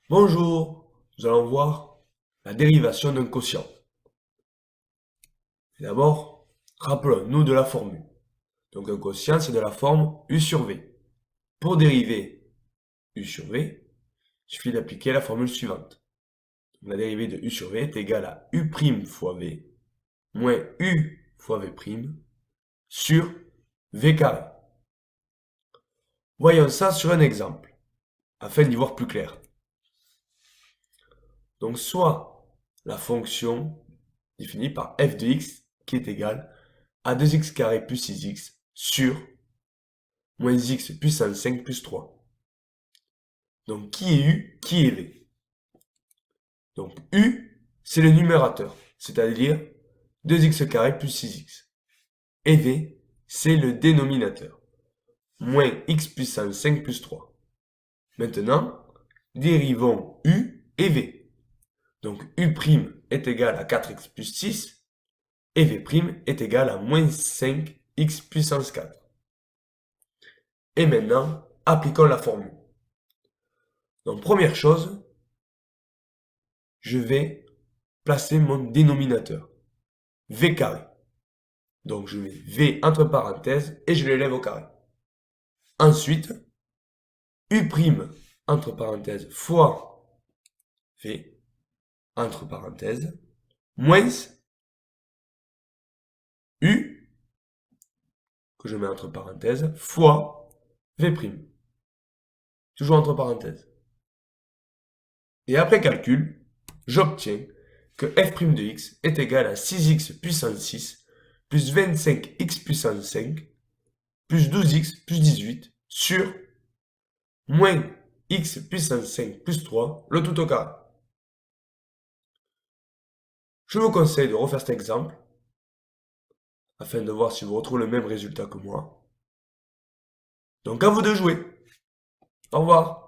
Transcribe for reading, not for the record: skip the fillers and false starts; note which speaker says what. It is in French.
Speaker 1: Bonjour, nous allons voir la dérivation d'un quotient. D'abord, rappelons-nous de la formule. Donc un quotient, c'est de la forme U sur V. Pour dériver U sur V, il suffit d'appliquer la formule suivante. La dérivée de U sur V est égale à U' fois V moins U fois V' sur V carré. Voyons ça sur un exemple, afin d'y voir plus clair. Donc soit la fonction définie par f de x qui est égale à 2x carré plus 6x sur moins x puissance 5 plus 3. Donc qui est u, qui est v? Donc u, c'est le numérateur, c'est-à-dire 2x carré plus 6x. Et v, c'est le dénominateur, moins x puissance 5 plus 3. Maintenant, dérivons u et v. Donc u' est égal à 4x plus 6 et v' est égal à moins 5x puissance 4. Et maintenant, appliquons la formule. Donc première chose, je vais placer mon dénominateur, v carré. Donc je mets v entre parenthèses et je l'élève au carré. Ensuite, u' entre parenthèses fois v entre parenthèses moins u que je mets entre parenthèses fois v', toujours entre parenthèses. Et après calcul, j'obtiens que f' de x est égal à 6x puissance 6 plus 25x puissance 5 plus 12x plus 18 sur moins x puissance 5 plus 3, le tout au carré. Je vous conseille de refaire cet exemple afin de voir si vous retrouvez le même résultat que moi. Donc à vous de jouer. Au revoir.